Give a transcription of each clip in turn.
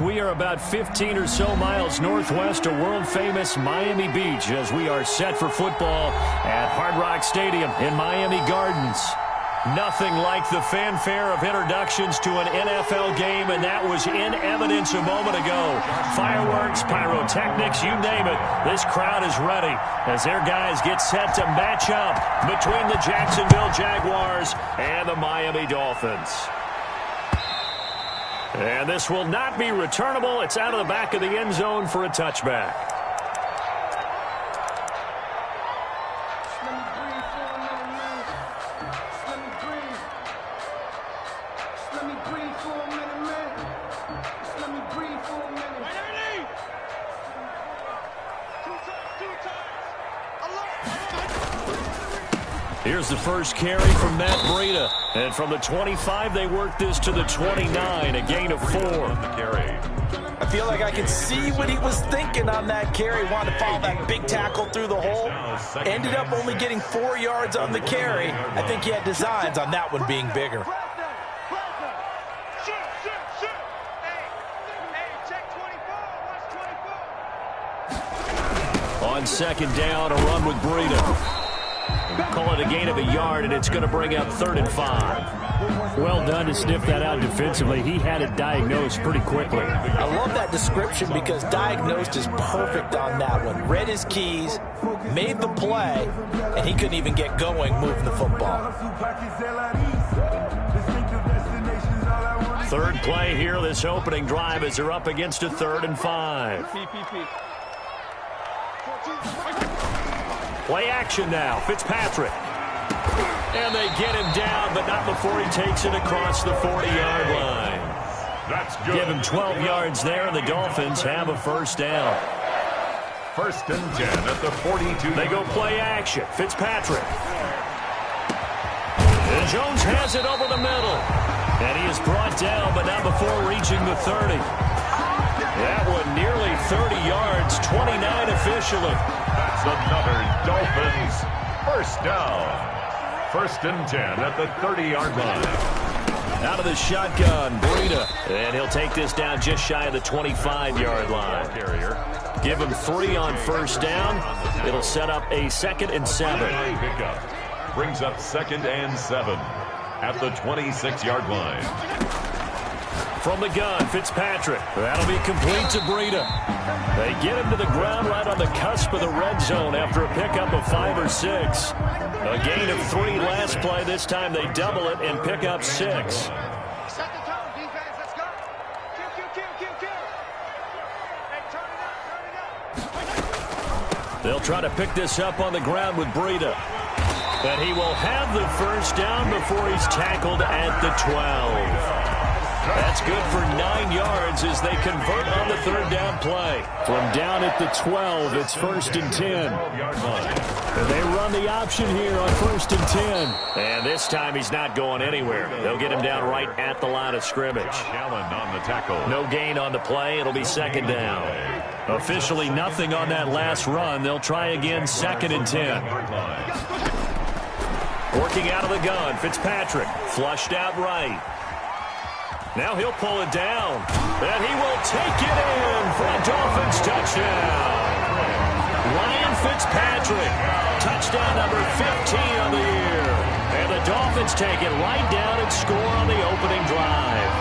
We are about 15 or so miles northwest of world-famous Miami Beach as we are set for football at Hard Rock Stadium in Miami Gardens. Nothing like the fanfare of introductions to an NFL game, and that was in evidence a moment ago. Fireworks, pyrotechnics, you name it. This crowd is ready as their guys get set to match up between the Jacksonville Jaguars and the Miami Dolphins. And this will not be returnable. It's out of the back of the end zone for a touchback. Here's the first carry from Matt Breida. And from the 25, they work this to the 29, a gain of 4 on the carry. I feel like I can see what he was thinking on that carry. Wanted to follow that big tackle through the hole. Ended up only getting 4 yards on the carry. I think he had designs on that one being bigger. On second down, a run with Breida. Call it a gain of a yard, and it's going to bring up 3rd and 5. Well done to sniff that out defensively. He had it diagnosed pretty quickly. I love that description because diagnosed is perfect on that one. Read his keys, made the play, and he couldn't even get going moving the football. Third play here, this opening drive, as they're up against a 3rd and 5. Play action now. Fitzpatrick. And they get him down, but not before he takes it across the 40-yard line. That's good. Give him 12 yards there, and the Dolphins have a first down. 1st and 10 at the 42. They go play action. Fitzpatrick. And Jones has it over the middle. And he is brought down, but not before reaching the 30. That one nearly 30 yards, 29 officially. That's another Dolphins first down. 1st and 10 at the 30-yard line. Out of the shotgun, Breida. And he'll take this down just shy of the 25-yard line. Give him 3 on first down. It'll set up a 2nd and 7. Pickup brings up 2nd and 7 at the 26-yard line. From the gun, Fitzpatrick. That'll be complete to Breida. They get him to the ground right on the cusp of the red zone after a pickup of 5 or 6. A gain of 3 last play. This time they double it and pick up 6. Set the tone, defense. Let's go. Q. Hey, turn it up. They'll try to pick this up on the ground with Breida. And he will have the first down before he's tackled at the 12. That's good for 9 yards as they convert on the 3rd down play. From down at the 12, it's 1st and 10. And they run the option here on 1st and 10. And this time he's not going anywhere. They'll get him down right at the line of scrimmage. Allen on the tackle. No gain on the play. It'll be 2nd down. Officially nothing on that last run. They'll try again 2nd and 10. Working out of the gun, Fitzpatrick. Flushed out right. Now he'll pull it down. And he will take it in for a Dolphins touchdown. Ryan Fitzpatrick. Touchdown number 15 on the year. And the Dolphins take it right down and score on the opening drive.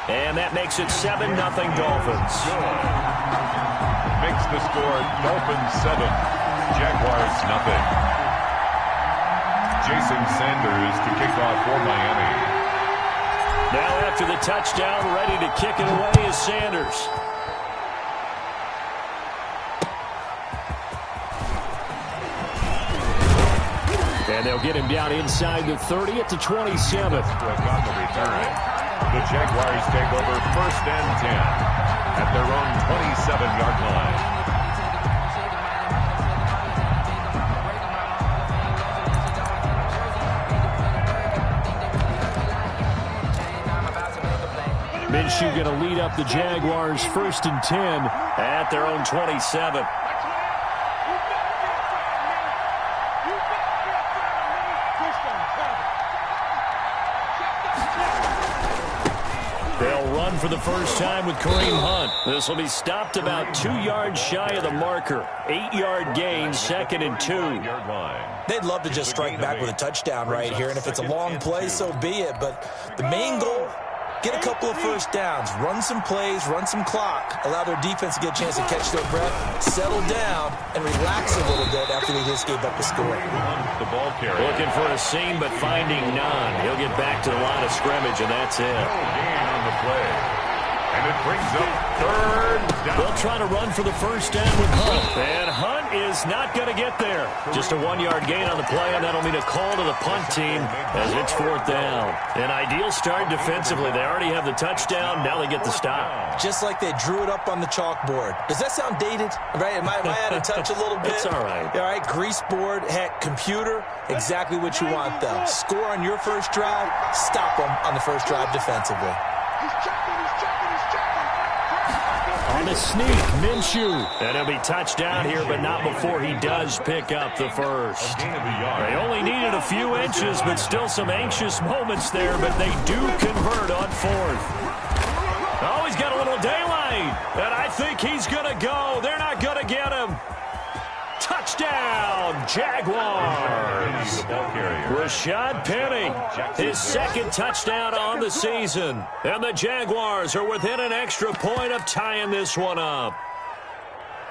And that makes it 7-0 Dolphins. Makes the score Dolphins 7. Jaguars nothing. Jason Sanders to kick off for Miami. Now after the touchdown, ready to kick it away is Sanders. And they'll get him down inside the 30 at the 27. On the return, the Jaguars take over 1st and 10 at their own 27-yard line. Minshew going to lead up the Jaguars 1st and 10 at their own 27. They'll run for the first time with Kareem Hunt. This will be stopped about 2 yards shy of the marker. 8-yard gain, 2nd and 2. They'd love to just strike back with a touchdown right here, and if it's a long play, so be it. But the main goal, get a couple of first downs, run some plays, run some clock, allow their defense to get a chance to catch their breath, settle down, and relax a little bit after they just gave up the score. The ball carrier. Looking for a seam, but finding none. He'll get back to the line of scrimmage, and that's it. No gain on the play. And it brings up 3rd down. They'll try to run for the first down with Hunt. And Hunt is not going to get there. Just a 1-yard gain on the play, and that'll mean a call to the punt team as it's 4th down. An ideal start defensively. They already have the touchdown. Now they get the stop. Just like they drew it up on the chalkboard. Does that sound dated? Right? Am I out of touch a little bit? It's all right. All right, grease board, heck, computer, exactly what you want, though. Score on your first drive, stop them on the first drive defensively. On the sneak, Minshew. And he'll be touchdown here, but not before he does pick up the first. They only needed a few inches, but still some anxious moments there, but they do convert on 4th. Oh, he's got a little daylight, and I think he's going to go. They're not going to get him. Touchdown, Jaguars. Rashad Penny, his 2nd touchdown on the season. And the Jaguars are within an extra point of tying this one up.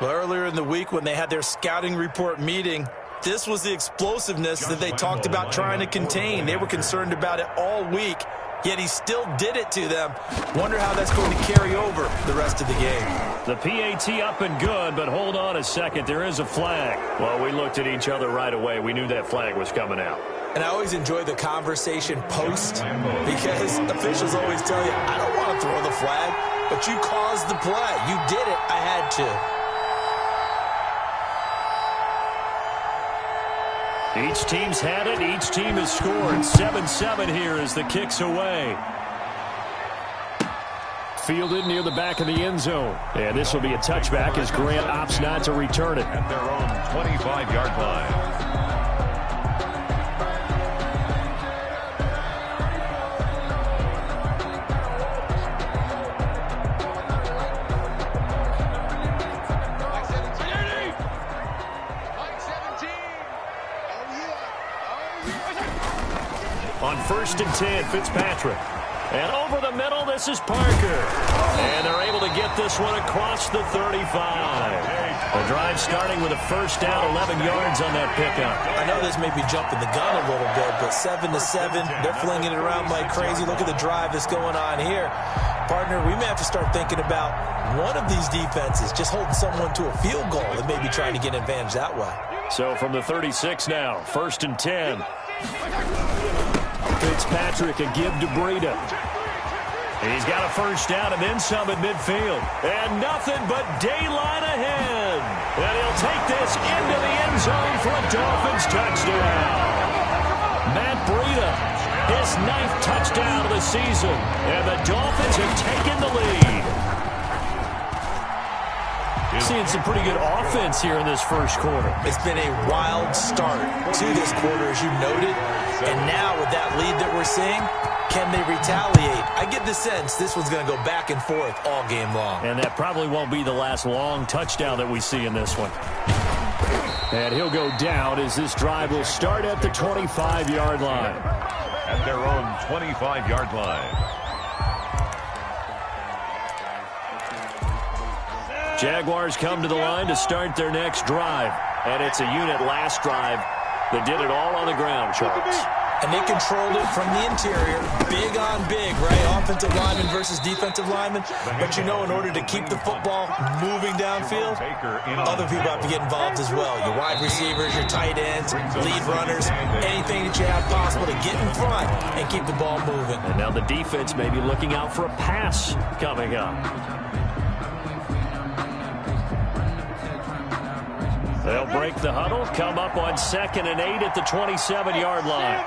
Well, earlier in the week when they had their scouting report meeting, this was the explosiveness that they talked about trying to contain. They were concerned about it all week, yet he still did it to them. Wonder how that's going to carry over the rest of the game. The PAT up and good, but hold on a second. There is a flag. Well, we looked at each other right away. We knew that flag was coming out. And I always enjoy the conversation post because officials always tell you, I don't want to throw the flag, but you caused the play. You did it. I had to. Each team's had it. Each team has scored. 7-7 here as the kick's away. Fielded near the back of the end zone. And this will be a touchback as Grant opts not to return it. At their own 25-yard line. On 1st and 10, Fitzpatrick. And over the middle, this is Parker. And they're able to get this one across the 35. The drive starting with a first down, 11 yards on that pickup. I know this may be jumping the gun a little bit, but 7-7, they're flinging it around like crazy. Look at the drive that's going on here. Partner, we may have to start thinking about one of these defenses just holding someone to a field goal and maybe trying to get an advantage that way. So from the 36 now, 1st and 10. Fitzpatrick a give to Breida. He's got a first down and then some at midfield. And nothing but daylight ahead. And he'll take this into the end zone for a Dolphins touchdown. Matt Breida, his 9th touchdown of the season. And the Dolphins have taken the lead. Seeing some pretty good offense here in this first quarter. It's been a wild start to this quarter, as you noted. And now with that lead that we're seeing, can they retaliate? I get the sense this one's going to go back and forth all game long. And that probably won't be the last long touchdown that we see in this one. And he'll go down as this drive will start at the 25-yard line. At their own 25-yard line. Jaguars come to the line to start their next drive. And it's a unit last drive that did it all on the ground, Charles. And they controlled it from the interior, big on big, right? Offensive lineman versus defensive lineman. But you know, in order to keep the football moving downfield, other people have to get involved as well. Your wide receivers, your tight ends, lead runners, anything that you have possible to get in front and keep the ball moving. And now the defense may be looking out for a pass coming up. They'll break the huddle, come up on 2nd and 8 at the 27-yard line.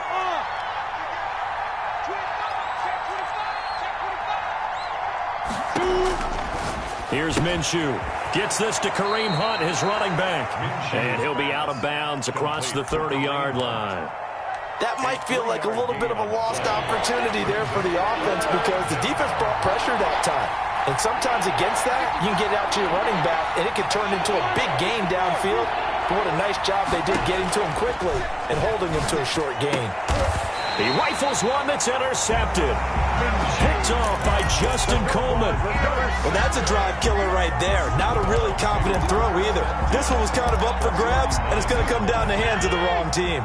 Here's Minshew. Gets this to Kareem Hunt, his running back. And he'll be out of bounds across the 30-yard line. that might feel like a little bit of a lost opportunity there for the offense because the defense brought pressure that time. And sometimes against that, you can get out to your running back, and it can turn into a big gain downfield. But what a nice job they did getting to him quickly and holding him to a short gain. He rifles one that's intercepted. Picked off by Justin Coleman. Well, that's a drive killer right there. Not a really confident throw either. This one was kind of up for grabs, and it's going to come down the hands of the wrong team.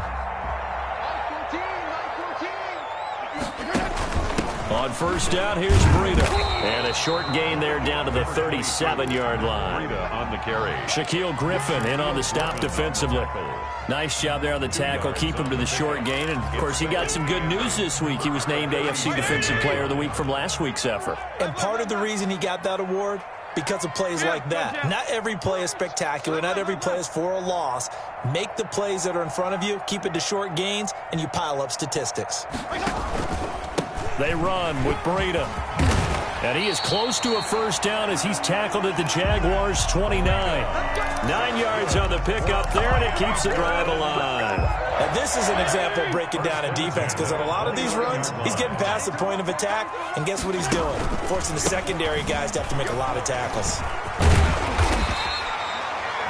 On first down, here's Breida. And a short gain there down to the 37-yard line. Breida on the carry. Shaquille Griffin in on the stop defensively. Nice job there on the tackle. Keep him to the short gain. And, of course, he got some good news this week. He was named AFC Defensive Player of the Week from last week's effort. And part of the reason he got that award, because of plays like that. Not every play is spectacular. Not every play is for a loss. Make the plays that are in front of you, keep it to short gains, and you pile up statistics. They run with Breida. And he is close to a first down as he's tackled at the Jaguars' 29. 9 yards on the pickup there, and it keeps the drive alive. And this is an example of breaking down a defense because on a lot of these runs, he's getting past the point of attack, and guess what he's doing? Forcing the secondary guys to have to make a lot of tackles.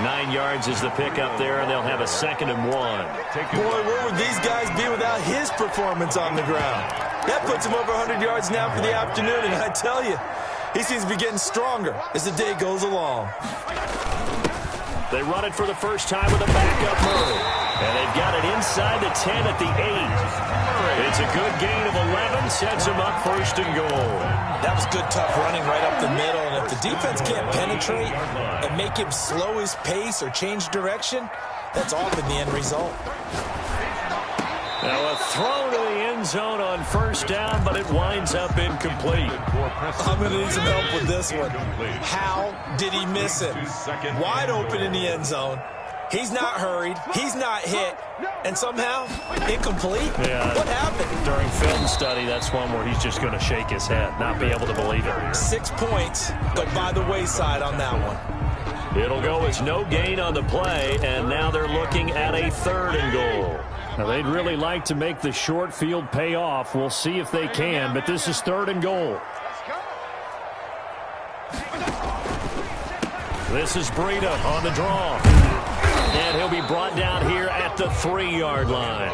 9 yards is the pickup there, and they'll have a 2nd and 1. Boy, where would these guys be without his performance on the ground? That puts him over 100 yards now for the afternoon, and I tell you, he seems to be getting stronger as the day goes along. They run it for the first time with a backup Murray. And they've got it inside the 10 at the 8. It's a good gain of 11, sets them up 1st and goal. That was good, tough running right up the middle, and if the defense can't penetrate and make him slow his pace or change direction, that's often the end result. Now a throw to the end zone on 1st down, but it winds up incomplete. I'm going to need some help with this one. How did he miss it? Wide open in the end zone. He's not hurried. He's not hit. And somehow, incomplete? Yeah. What happened? During film study, that's one where he's just going to shake his head, not be able to believe it. 6 points go by the wayside on that one. It'll go as no gain on the play, and now they're looking at a 3rd and goal. Now, they'd really like to make the short field pay off. We'll see if they can, but this is 3rd and goal. This is Breida on the draw. And he'll be brought down here at the 3-yard line.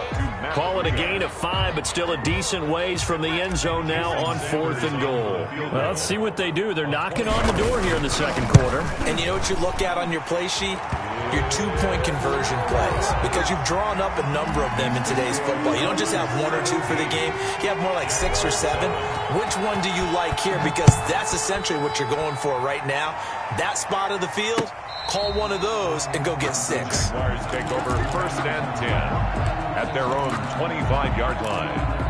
Call it a gain of 5, but still a decent ways from the end zone now on 4th and goal. Well, let's see what they do. They're knocking on the door here in the 2nd quarter. And you know what you look at on your play sheet? Your 2-point conversion plays, because you've drawn up a number of them in today's football. You don't just have 1 or 2 for the game. You have more like 6 or 7. Which one do you like here? Because that's essentially what you're going for right now. That spot of the field, call one of those and go get 6. Jaguars take over 1st and 10 at their own 25-yard line.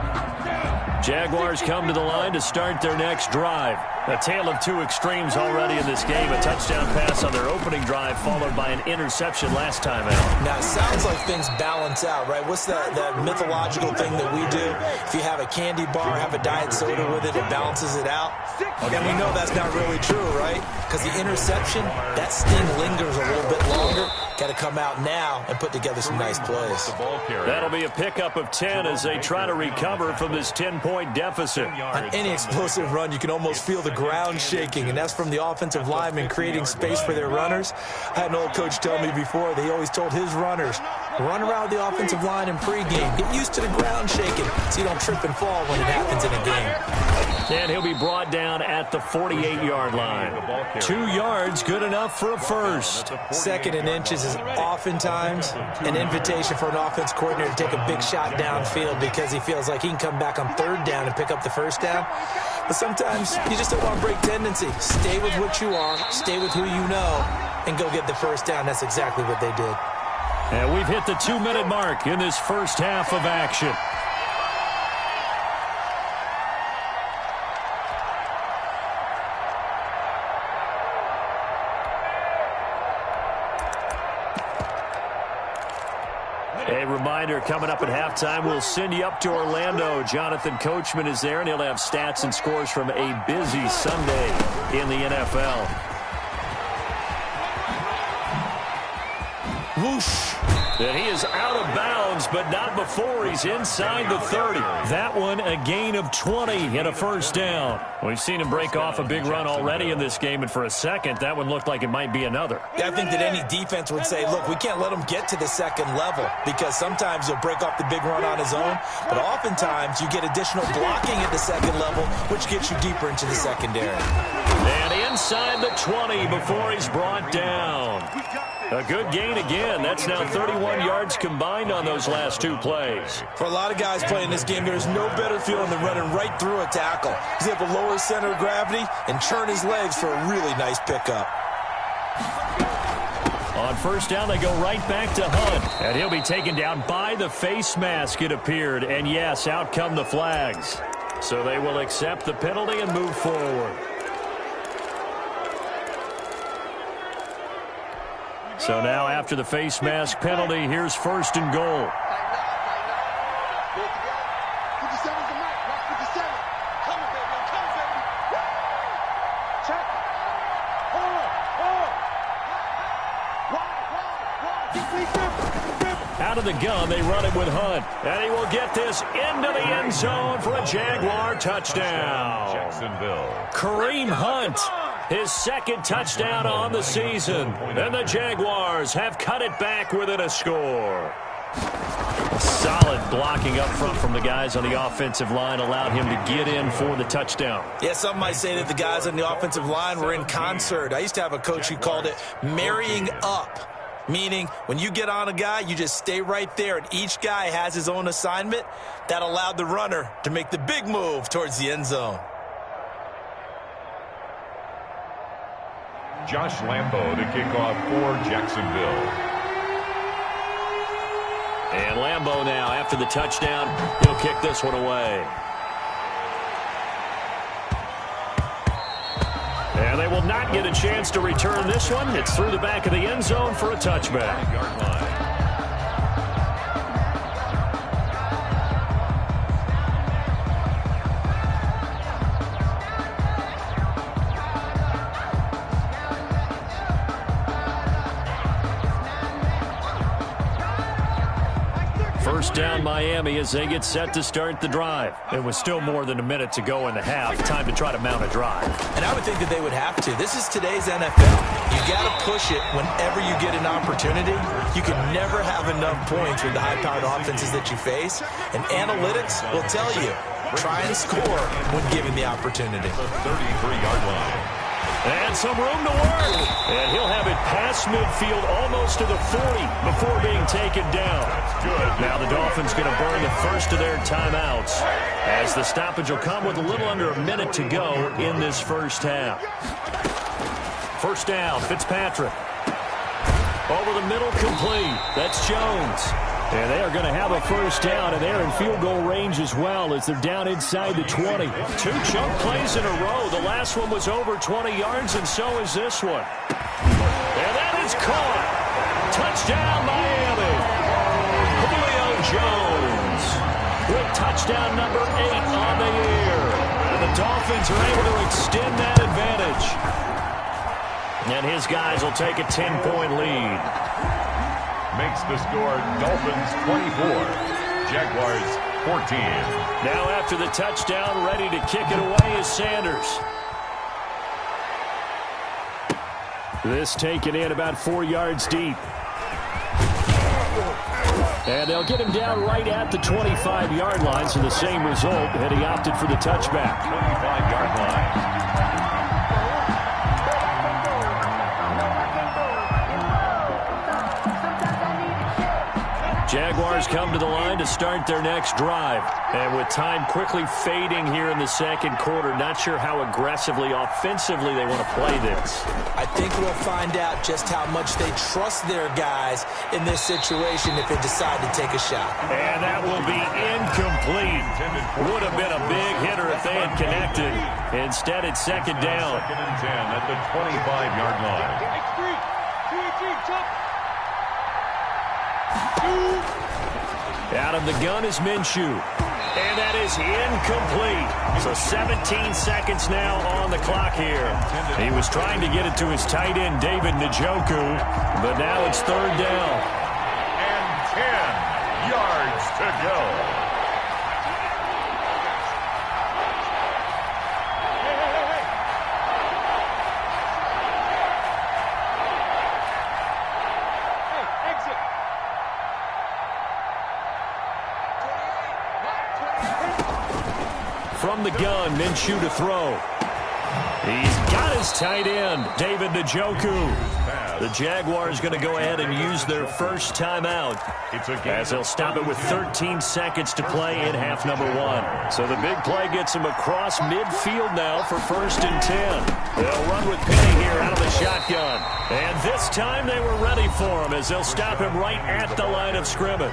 Jaguars come to the line to start their next drive. A tale of 2 extremes already in this game. A touchdown pass on their opening drive followed by an interception last time out. Now, it sounds like things balance out, right? What's that mythological thing that we do? If you have a candy bar, have a diet soda with it, it balances it out. And we know that's not really true, right? Because the interception, that sting lingers a little bit longer. Got to come out now and put together some nice plays. That'll be a pickup of 10 as they try to recover from this 10-point deficit. On any explosive run, you can almost feel the ground shaking, and that's from the offensive linemen creating space for their runners. I had an old coach tell me before, they always told his runners, run around the offensive line in pregame. Get used to the ground shaking so you don't trip and fall when it happens in a game. And he'll be brought down at the 48-yard line. 2 yards, good enough for a first. 2nd and inches is oftentimes an invitation for an offense coordinator to take a big shot downfield because he feels like he can come back on 3rd down and pick up the 1st down. But sometimes you just don't want to break tendency. Stay with what you are, stay with who you know, and go get the 1st down. That's exactly what they did. And we've hit the 2-minute mark in this first half of action. A reminder, coming up at halftime, we'll send you up to Orlando. Jonathan Coachman is there, and he'll have stats and scores from a busy Sunday in the NFL. Whoosh. And he is out of bounds but not before he's inside the 30. That one a gain of 20 and a first down. We've seen him break off a big run already in this game, and for a second, that one looked like it might be another. Yeah, I think that any defense would say, look, we can't let him get to the second level because sometimes he'll break off the big run on his own, but oftentimes you get additional blocking at the second level, which gets you deeper into the secondary. And inside the 20 before he's brought down. A good gain again. That's now 31 yards combined on those last two plays. For a lot of guys playing this game, there's no better feeling than running right through a tackle. He's able to lower his center of gravity and turn his legs for a really nice pickup. On first down, they go right back to Hunt. And he'll be taken down by the face mask, it appeared. And yes, out come the flags. So they will accept the penalty and move forward. So now after the face mask penalty, here's first and goal. Out of the gun, they run it with Hunt. And he will get this into the end zone for a Jaguar touchdown. Jacksonville. Kareem Hunt, his second touchdown on the season. And the Jaguars have cut it back within a score. Solid blocking up front from the guys on the offensive line allowed him to get in for the touchdown. Yeah, some might say that the guys on the offensive line were in concert. I used to have a coach who called it marrying up, meaning when you get on a guy, you just stay right there, and each guy has his own assignment. That allowed the runner to make the big move towards the end zone. Josh Lambo to kick off for Jacksonville. And Lambo now, after the touchdown, he'll kick this one away. And they will not get a chance to return this one. It's through the back of the end zone for a touchback. Yard line. First down Miami as they get set to start the drive. It was still more than a minute to go in the half. Time to try to mount a drive. And I would think that they would have to. This is today's NFL. You got to push it whenever you get an opportunity. You can never have enough points with the high-powered offenses that you face. And analytics will tell you, try and score when given the opportunity. The 33-yard line. And some room to work. And he'll have it past midfield almost to the 40 before being taken down. That's good. Now the Dolphins going to burn the first of their timeouts as the stoppage will come with a little under a minute to go in this first half. First down, Fitzpatrick. Over the middle, complete. That's Jones. And they are going to have a first down, and they're in field goal range as well as they're down inside the 20. Two chunk plays in a row. The last one was over 20 yards, and so is this one. And that is caught. Touchdown, Miami. Julio Jones with touchdown number 8 on the year. And the Dolphins are able to extend that advantage. And his guys will take a 10-point lead. Makes the score Dolphins 24, Jaguars 14. Now after the touchdown, ready to kick it away is Sanders. This taken in about 4 yards deep. And they'll get him down right at the 25-yard line, so the same result, and he opted for the touchback. 25-yard line. Jaguars come to the line to start their next drive. And with time quickly fading here in the second quarter, not sure how aggressively, offensively they want to play this. I think we'll find out just how much they trust their guys in this situation if they decide to take a shot. And that will be incomplete. Would have been a big hitter if they had connected. Instead, it's second down. Second and 10 at the 25-yard line. Out of the gun is Minshew. And that is incomplete. So 17 seconds now on the clock here. He was trying to get it to his tight end, David Njoku, but now it's third down. And 10 yards From the gun, Minshew to throw. He's got his tight end, David Njoku. The Jaguars going to go ahead and use their first timeout as they'll stop it with 13 seconds to play in half number 1. So the big play gets them across midfield now for 1st and 10. They'll run with Penny here out of the shotgun. And this time they were ready for him as they'll stop him right at the line of scrimmage.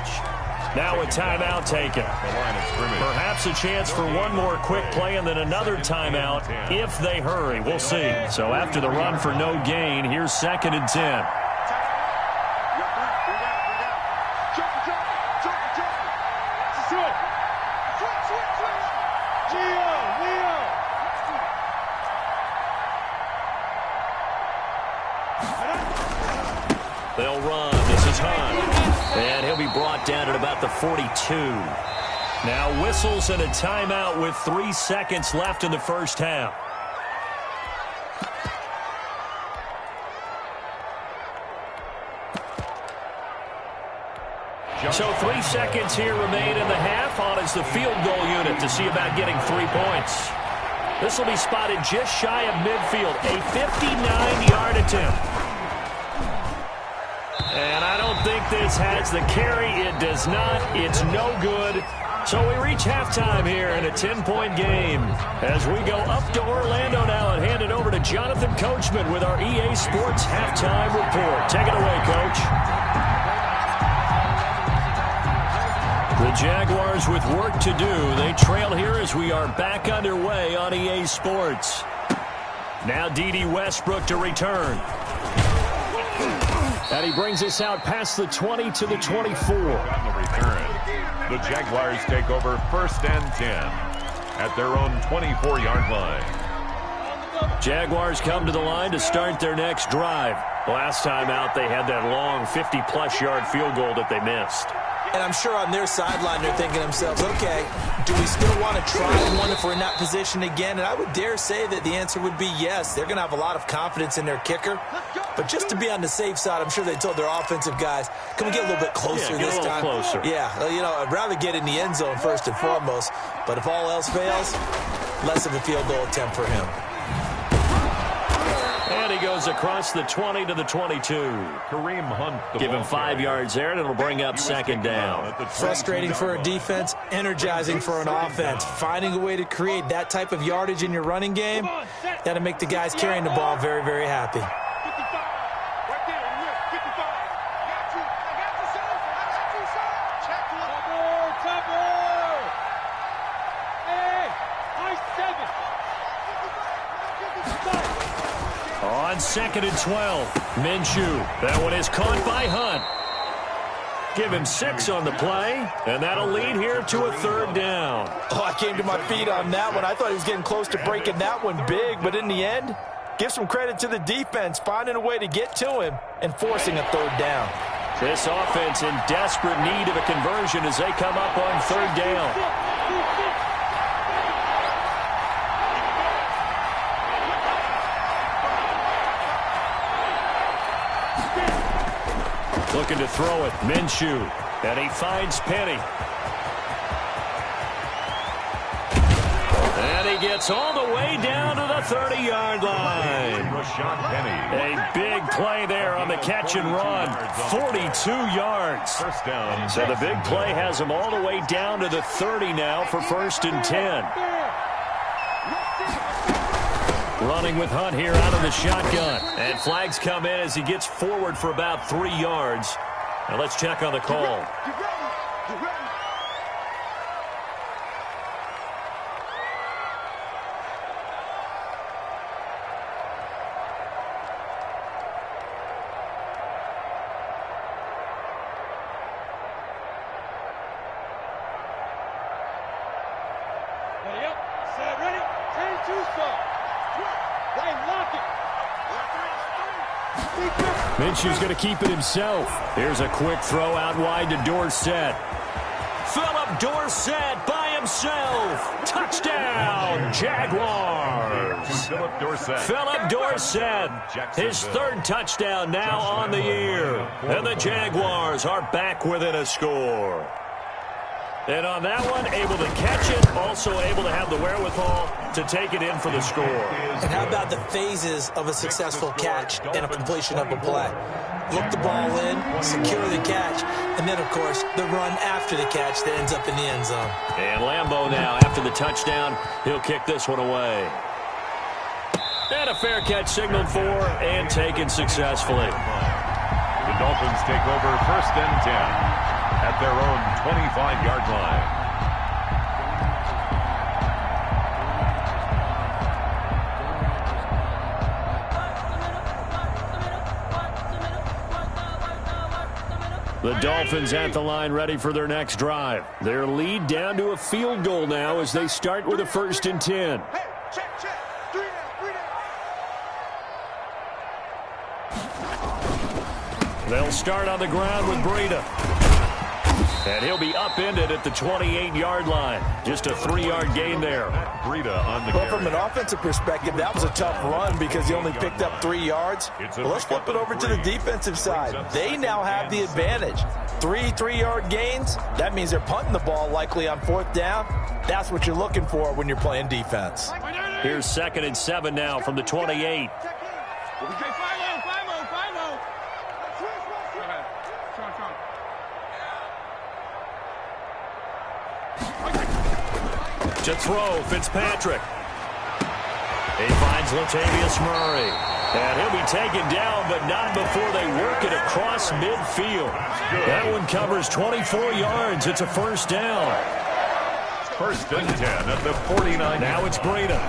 Now a timeout taken. Perhaps a chance for one more quick play and then another timeout if they hurry. We'll see. So after the run for no gain, here's 2nd and 10. They'll run. This is Hunt. And he'll be brought down at about the 42. Now whistles and a timeout with 3 seconds left in the first half. So 3 seconds here remain in the half. On is the field goal unit to see about getting 3 points. This will be spotted just shy of midfield. A 59-yard attempt. And I don't think this has the carry. It does not. It's no good. So we reach halftime here in a 10-point game as we go up to Orlando now and hand it over to Jonathan Coachman with our EA Sports halftime report. Take it away, Coach. The Jaguars with work to do. They trail here as we are back underway on EA Sports. Now D.D. Westbrook to return. And he brings us out past the 20 to the 24. On the return, the Jaguars take over 1st and 10 at their own 24-yard line. Jaguars come to the line to start their next drive. Last time out, they had that long 50-plus yard field goal that they missed. And I'm sure on their sideline they're thinking to themselves, okay, do we still want to try one if we're in that position again? And I would dare say that the answer would be yes. They're going to have a lot of confidence in their kicker. But just to be on the safe side, I'm sure they told their offensive guys, can we get a little bit closer this time? Closer. Yeah, you know, I'd rather get in the end zone first and foremost. But if all else fails, less of a field goal attempt for him. And he goes across the 20 to the 22. Kareem Hunt. Give him 5 yards there, and it'll bring up 2nd down. Frustrating for a defense, energizing for an offense. Finding a way to create that type of yardage in your running game, that'll make the guys carrying the ball very, very happy. On 2nd and 12, Minshew. That one is caught by Hunt. Give him 6 on the play, and that'll lead here to a 3rd down. Oh, I came to my feet on that one. I thought he was getting close to breaking that one big, but in the end, give some credit to the defense, finding a way to get to him and forcing a 3rd down. This offense in desperate need of a conversion as they come up on 3rd down. Looking to throw it, Minshew, and he finds Penny. And he gets all the way down to the 30-yard line. A big play there on the catch and run, 42 yards. So the big play has him all the way down to the 30 now for 1st and 10. Running with Hunt here out of the shotgun. And flags come in as he gets forward for about 3 yards. Now let's check on the call. Minshew's going to keep it himself. Here's a quick throw out wide to Dorsett. Philip Dorsett by himself. Touchdown, Jaguars. Philip Dorsett, his 3rd touchdown now on the year. And the Jaguars are back within a score. And on that one, able to catch it, also able to have the wherewithal to take it in for the score. And how about the phases of a successful catch and a completion of a play? Look the ball in, secure the catch, and then, of course, the run after the catch that ends up in the end zone. And Lambeau now, after the touchdown, he'll kick this one away. And a fair catch signaled for and taken successfully. The Dolphins take over 1st and 10 at their own 25-yard line. The Dolphins at the line ready for their next drive. Their lead down to a field goal now as they start with a 1st and 10. Hey, check. 3 down. They'll start on the ground with Breida. And he'll be upended at the 28-yard line. Just a 3-yard gain there. Breida on the Well, carry. from an offensive perspective, that was a tough run because he only picked up 3 yards. Well, let's flip it over to the defensive side. They now have the advantage. 3-3-yard gains, that means they're punting the ball likely on 4th down. That's what you're looking for when you're playing defense. Here's 2nd and 7 now from the 28. To throw, Fitzpatrick. He finds Latavius Murray. And he'll be taken down, but not before they work it across midfield. That one covers 24 yards. It's a 1st down. 1st and 10 at the 49. Now it's Breida.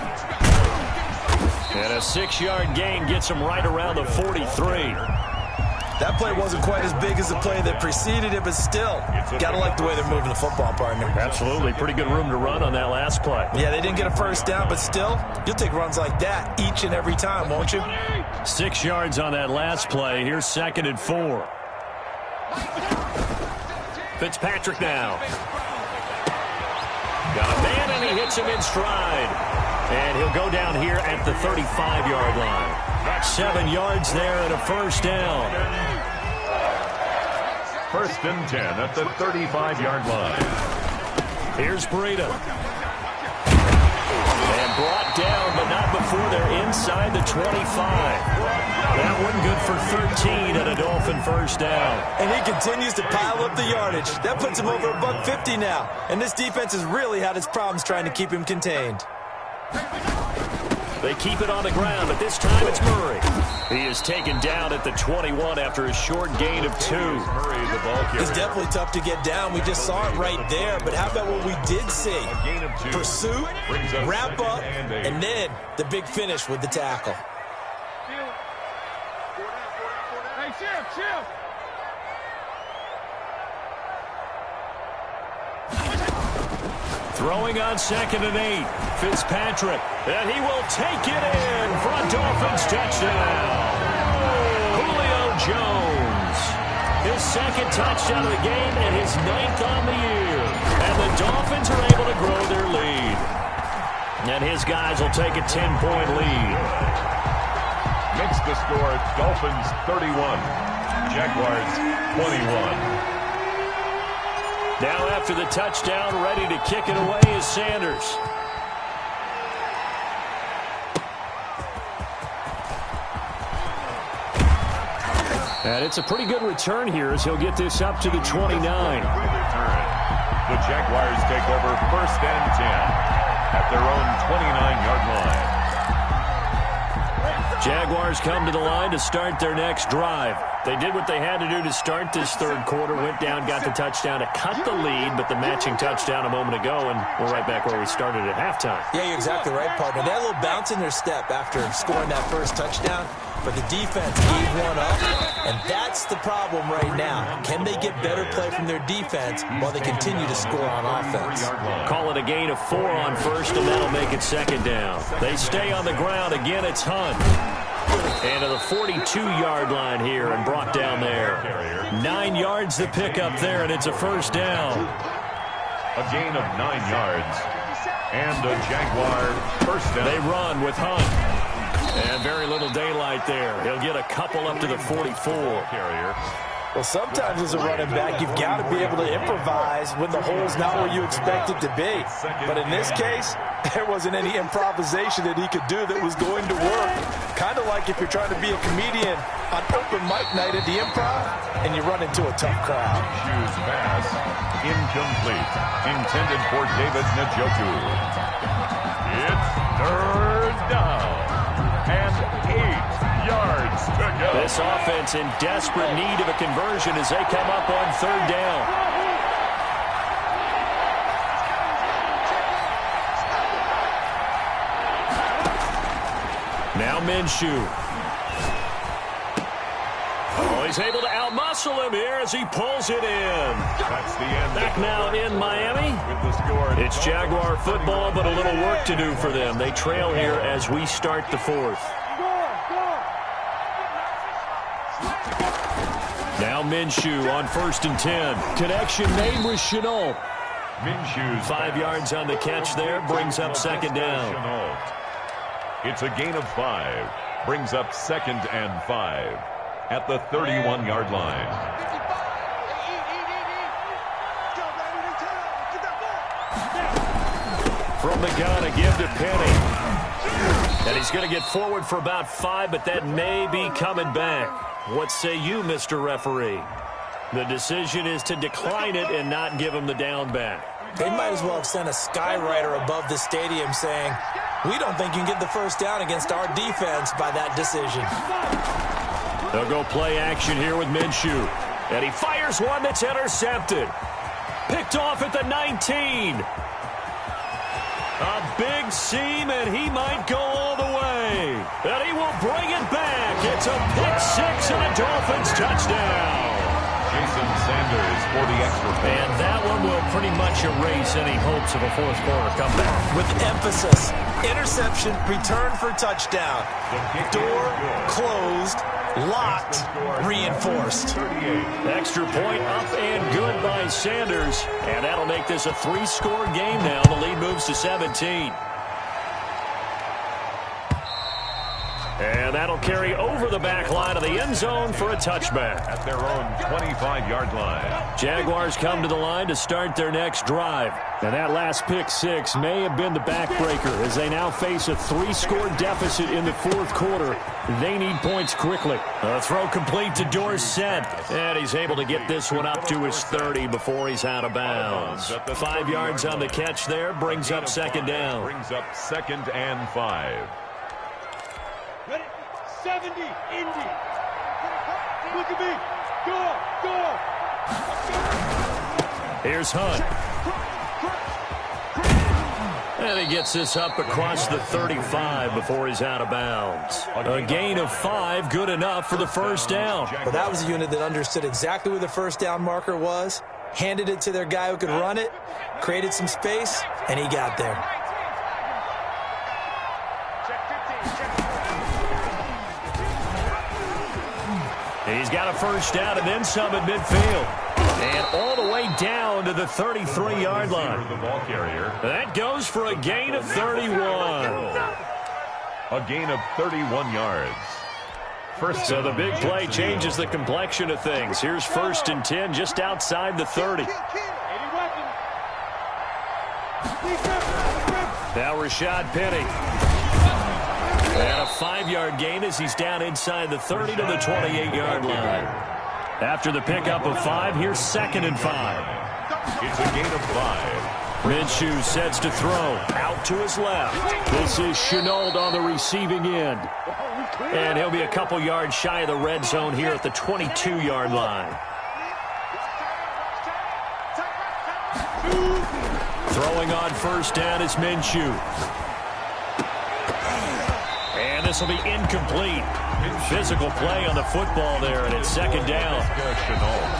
And a 6-yard gain gets him right around the 43. That play wasn't quite as big as the play that preceded it, but still, got to like the way they're moving the football, partner. Absolutely. Pretty good room to run on that last play. Yeah, they didn't get a 1st down, but still, you'll take runs like that each and every time, won't you? 6 yards on that last play. Here's 2nd and 4. Fitzpatrick now. Got a man, and he hits him in stride. And he'll go down here at the 35-yard line. 7 yards there and a 1st down. 1st and 10 at the 35-yard line. Here's Breida. And brought down, but not before they're inside the 25. That one good for 13 at a Dolphin 1st down. And he continues to pile up the yardage. That puts him over $150 now. And this defense has really had its problems trying to keep him contained. They keep it on the ground, but this time it's Murray. He is taken down at the 21 after a short gain of 2. Murray, the ball carrier. It's definitely tough to get down. We just saw it right there. But how about what we did see? Gain of 2. Pursuit, Brings us wrap 2nd up, and 8. and then the big finish with the tackle. Hey, chill. Throwing on 2nd and 8. Fitzpatrick. And he will take it in for a Dolphins touchdown. Julio Jones. His 2nd touchdown of the game and his 9th on the year. And the Dolphins are able to grow their lead. And his guys will take a 10-point lead. Makes the score Dolphins 31. Jaguars 21. Now after the touchdown, ready to kick it away is Sanders. And it's a pretty good return here as he'll get this up to the 29. The Jaguars take over 1st and 10 at their own 29-yard line. Jaguars come to the line to start their next drive. They did what they had to do to start this 3rd quarter, went down, got the touchdown to cut the lead, but the matching touchdown a moment ago, and we're right back where we started at halftime. Yeah, you're exactly right, partner. They had a little bounce in their step after scoring that 1st touchdown, but the defense gave one up, and that's the problem right now. Can they get better play from their defense while they continue to score on offense? Call it a gain of 4 on 1st, and that'll make it 2nd down. They stay on the ground. Again, it's Hunt. And to the 42-yard line here and brought down there. 9 yards to pick up there, and it's a 1st down. A gain of 9 yards. And a Jaguar 1st down. They run with Hunt. And very little daylight there. He'll get a couple up to the 44. Carrier. Well, sometimes as a running back, you've got to be able to improvise when the hole's not where you expect it to be. But in this case, there wasn't any improvisation that he could do that was going to work. Kind of like if you're trying to be a comedian on open mic night at the Improv and you run into a tough crowd. Shoes pass, incomplete, intended for David Njoku. It's third down and 8 yards to go. This offense in desperate need of a conversion as they come up on third down. Now Minshew. Oh, he's able to outmuscle him here as he pulls it in. That's the end. Back now in Miami. With the score. It's Jaguar football, but a little work to do for them. They trail here as we start the fourth. Now Minshew on 1st and 10. Connection made with Chenault. Minshew's 5 yards on the catch there, brings up second down. It's a gain of 5. Brings up 2nd and 5 at the 31-yard line. From the gun, a give to Penny. And he's going to get forward for about 5, but that may be coming back. What say you, Mr. Referee? The decision is to decline it and not give him the down back. They might as well have sent a skywriter above the stadium saying, we don't think you can get the first down against our defense by that decision. They'll go play action here with Minshew. And he fires one that's intercepted. Picked off at the 19. A big seam, and he might go all the way. And he will bring it back. It's a pick-6 and a Dolphins touchdown. Jason Sanders for the extra point. And that one will pretty much erase any hopes of a fourth-quarter comeback. With emphasis, interception, return for touchdown. Door closed, locked, reinforced. Extra point up and good by Sanders. And that'll make this a 3-score game now. The lead moves to 17. And that'll carry over the back line of the end zone for a touchback. At their own 25-yard line. Jaguars come to the line to start their next drive. And that last pick-6 may have been the backbreaker as they now face a 3-score deficit in the fourth quarter. They need points quickly. A throw complete to Dorsett. And he's able to get this one up to his 30 before he's out of bounds. 5 yards on the catch there, brings up second down. Brings up 2nd and 5. Ready? 70, Indy. Look at me. Go. Here's Hunt. And he gets this up across the 35 before he's out of bounds. A gain of 5, good enough for the first down. Well, that was a unit that understood exactly where the first down marker was, handed it to their guy who could run it, created some space, and he got there. He's got a first down and then some at midfield. And all the way down to the 33-yard line. The ball carrier. That goes for a gain of 31. A gain of 31 yards. So the big play changes the complexion of things. Here's 1st and 10 just outside the 30. Now Rashad Penny. And a 5-yard gain as he's down inside the 30 to the 28-yard line. After the pickup of 5, here's 2nd and 5. It's a gain of 5. Minshew sets to throw. Out to his left. This is Chenault on the receiving end. And he'll be a couple yards shy of the red zone here at the 22-yard line. Throwing on first down is Minshew. And this will be incomplete. Physical play on the football there, and it's second down.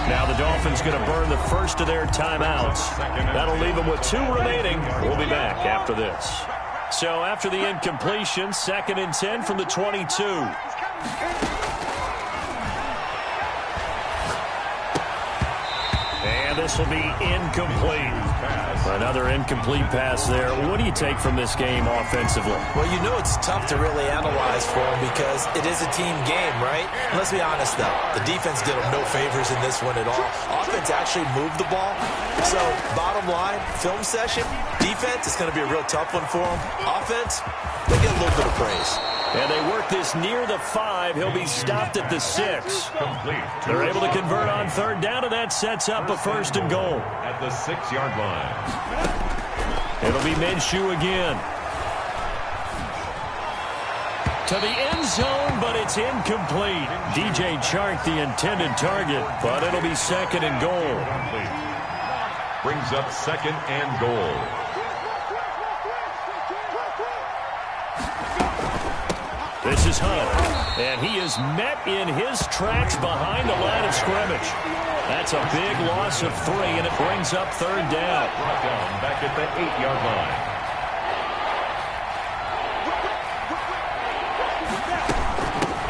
Now the Dolphins going to burn the first of their timeouts. That'll leave them with 2 remaining. We'll be back after this. So after the incompletion, 2nd and 10 from the 22. And this will be incomplete. Another incomplete pass there. What do you take from this game offensively? Well, you know it's tough to really analyze for them because it is a team game, right? And let's be honest, though. The defense did them no favors in this one at all. Offense actually moved the ball. So, bottom line, film session, defense is going to be a real tough one for them. Offense, they get a little bit of praise. And they work this near the 5. He'll be stopped at the 6. They're able to convert on third down, and that sets up a first and goal. At the 6-yard line. It'll be Minshew again. To the end zone, but it's incomplete. DJ Chark, the intended target, but it'll be second and goal. Brings up second and goal. This is Hunt, and he is met in his tracks behind the line of scrimmage. That's a big loss of 3, and it brings up third down. Brought down back at the 8-yard line.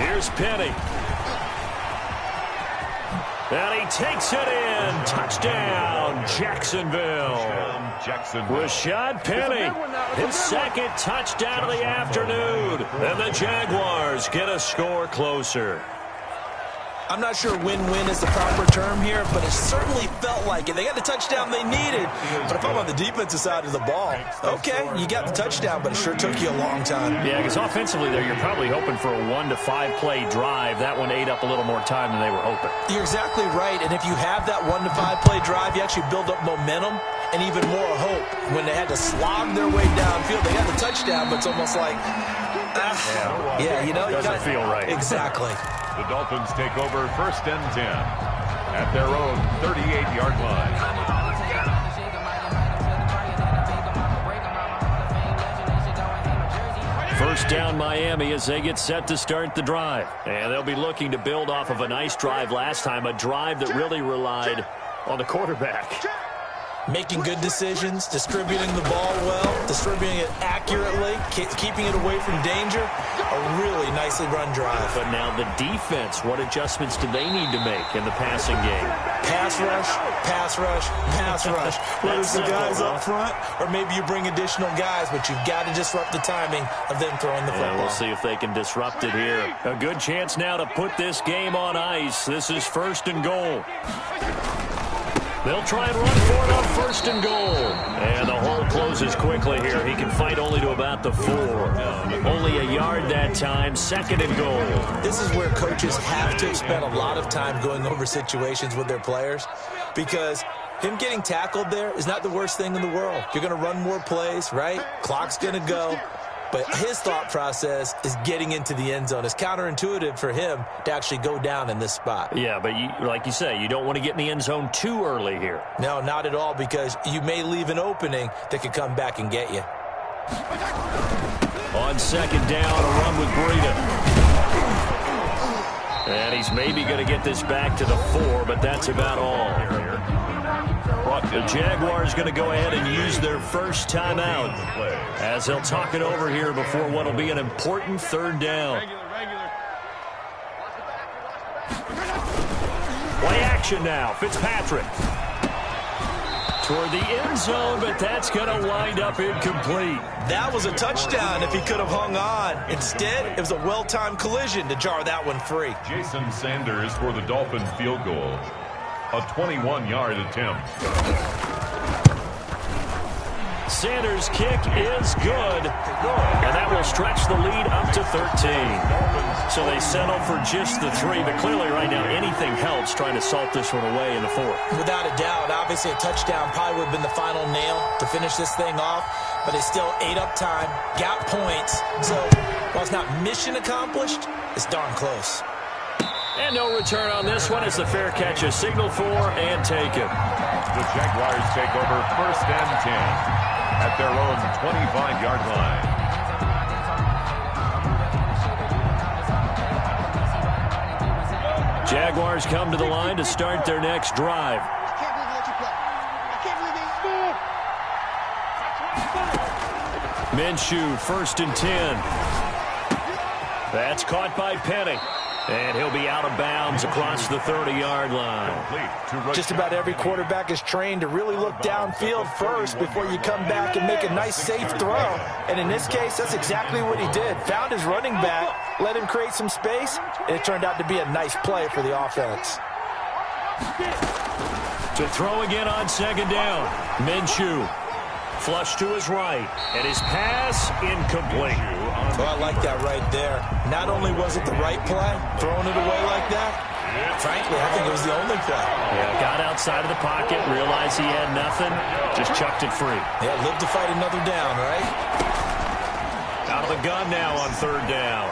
Here's Penny. And he takes it in. Touchdown, Jacksonville. Rashad Penny, his second touchdown of the afternoon. And the Jaguars get a score closer. I'm not sure win-win is the proper term here, but it certainly felt like it. They got the touchdown they needed. But if I'm on the defensive side of the ball, okay, you got the touchdown, but it sure took you a long time. Yeah, because offensively there, you're probably hoping for a 1 to 5 play drive. That one ate up a little more time than they were hoping. You're exactly right, and if you have that 1 to 5 play drive, you actually build up momentum and even more hope. When they had to slog their way downfield, they got the touchdown, but it's almost like, you know, you doesn't feel right. Exactly. The Dolphins take over first and 10 at their own 38-yard line. First down Miami as they get set to start the drive. And they'll be looking to build off of a nice drive last time, a drive that really relied on the quarterback. Making good decisions, distributing the ball well, distributing it accurately, keeping it away from danger. A really nicely run drive. But now the defense, what adjustments do they need to make in the passing game? Pass rush, pass rush, pass rush. Whether it's the guys up front or maybe you bring additional guys, but you've got to disrupt the timing of them throwing the football. We'll see if they can disrupt it here. A good chance now to put this game on ice. This is first and goal. They'll try and run for it on first and goal. And the hole closes quickly here. He can fight only to about the 4. Only a yard that time. Second and goal. This is where coaches have to spend a lot of time going over situations with their players, because him getting tackled there is not the worst thing in the world. You're going to run more plays, right? Clock's going to go. But his thought process is getting into the end zone. It's counterintuitive for him to actually go down in this spot. Yeah, but like you say, you don't want to get in the end zone too early here. No, not at all, because you may leave an opening that could come back and get you. On second down, a run with Breida. And he's maybe going to get this back to the 4, but that's about all. The Jaguars going to go ahead and use their first timeout as they'll talk it over here before what will be an important third down. Play action now. Fitzpatrick toward the end zone, but that's going to wind up incomplete. That was a touchdown if he could have hung on. Instead, it was a well-timed collision to jar that one free. Jason Sanders for the Dolphins field goal. A 21-yard attempt. Sanders' kick is good. And that will stretch the lead up to 13. So they settle for just the 3. But clearly right now anything helps trying to salt this one away in the 4th. Without a doubt. Obviously a touchdown probably would have been the final nail to finish this thing off. But it still ate up time, got points. So while it's not mission accomplished, it's darn close. And no return on this one as the fair catch is signaled for and taken. The Jaguars take over first and 10 at their own 25-yard line. Jaguars come to the line to start their next drive. Minshew, first and 10. That's caught by Penny. And he'll be out of bounds across the 30-yard line. Just about every quarterback is trained to really look downfield first before you come back and make a nice, safe throw. And in this case, that's exactly what he did. Found his running back, let him create some space, and it turned out to be a nice play for the offense. To throw again on second down. Minshew. Flush to his right. And his pass incomplete. Oh, I like that right there. Not only was it the right play, throwing it away like that, frankly, I think it was the only play. Yeah, got outside of the pocket, realized he had nothing, just chucked it free. Yeah, live to fight another down, right? Out of the gun now on third down.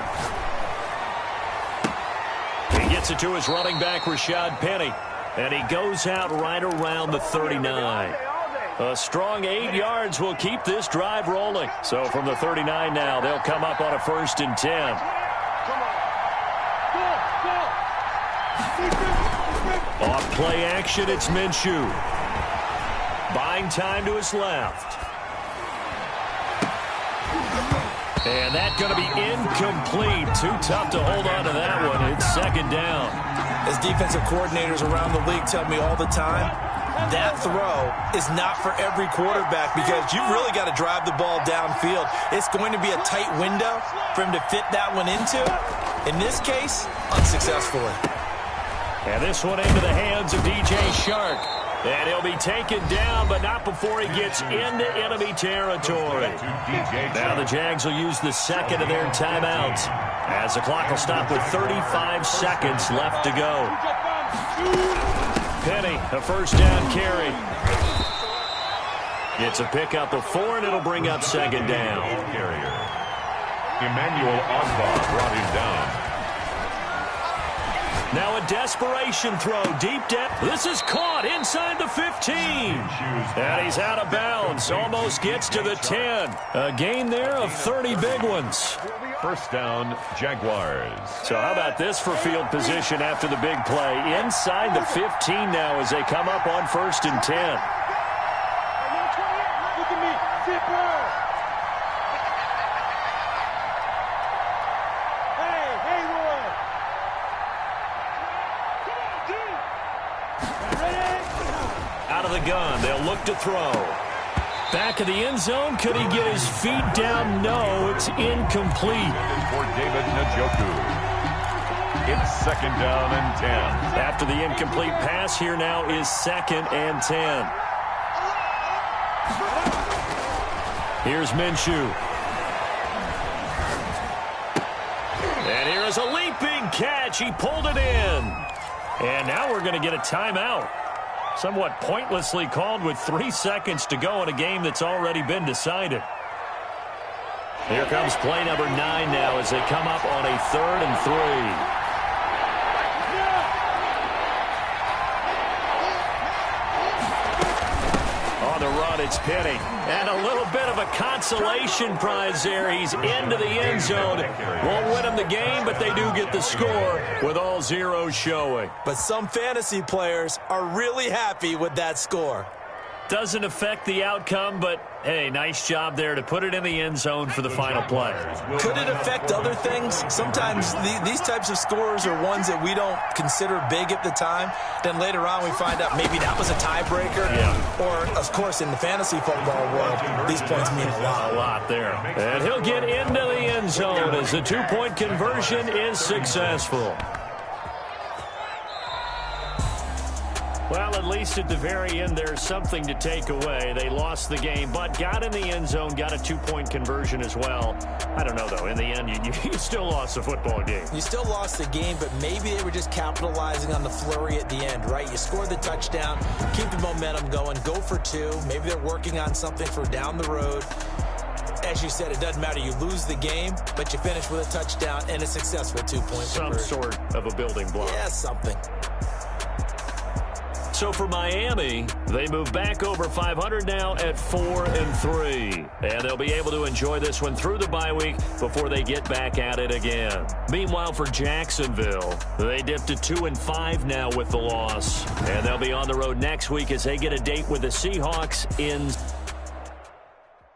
He gets it to his running back, Rashad Penny. And he goes out right around the 39. A strong 8 yards will keep this drive rolling. So from the 39 now, they'll come up on a 1st and 10. Off play action, it's Minshew. Buying time to his left. And that's going to be incomplete. Too tough to hold on to that one. It's second down. As defensive coordinators around the league tell me all the time, that throw is not for every quarterback because you've really got to drive the ball downfield. It's going to be a tight window for him to fit that one into. In this case, unsuccessfully. And this one into the hands of DJ Shark. And he'll be taken down, but not before he gets into enemy territory. Now the Jags will use the second of their timeouts as the clock will stop with 35 seconds left to go. Penny, a first down carry. It's a pickup of 4, and it'll bring up second down. Emmanuel Ogba brought him down. Now a desperation throw deep down. This is caught inside the 15. And he's out of bounds. Almost gets to the 10. A gain there of 30 big ones. First down, Jaguars. So how about this for field position after the big play? Inside the 15 now as they come up on 1st and 10. Look at me. Sit down. Hey, Roy. Out of the gun, they'll look to throw. Back of the end zone, could he get his feet down? No, it's incomplete. For David Njoku. It's second down and 10. After the incomplete pass, here now is 2nd and 10. Here's Minshew. And here is a leaping catch. He pulled it in. And now we're going to get a timeout. Somewhat pointlessly called with 3 seconds to go in a game that's already been decided. Here comes play number 9 now as they come up on a 3rd and 3. On the run, it's Penny. And a little bit of a consolation prize there. He's into the end zone. Won't win him the game, but they do get the score with all zeros showing. But some fantasy players are really happy with that score. Doesn't affect the outcome, but, hey, nice job there to put it in the end zone for the final play. Could it affect other things? Sometimes these types of scores are ones that we don't consider big at the time. Then later on we find out maybe that was a tiebreaker. Yeah. Or, of course, in the fantasy football world, these points mean a lot. A lot there. And he'll get into the end zone as the 2-point conversion is successful. Well, at least at the very end, there's something to take away. They lost the game, but got in the end zone, got a 2-point conversion as well. I don't know, though. In the end, you still lost the football game. You still lost the game, but maybe they were just capitalizing on the flurry at the end, right? You scored the touchdown, keep the momentum going, go for 2. Maybe they're working on something for down the road. As you said, it doesn't matter. You lose the game, but you finish with a touchdown and a successful 2-point conversion. Some sort of a building block. Yeah, something. So for Miami, they move back over 500 now at 4 and 3. And they'll be able to enjoy this one through the bye week before they get back at it again. Meanwhile, for Jacksonville, they dipped to 2 and 5 now with the loss. And they'll be on the road next week as they get a date with the Seahawks in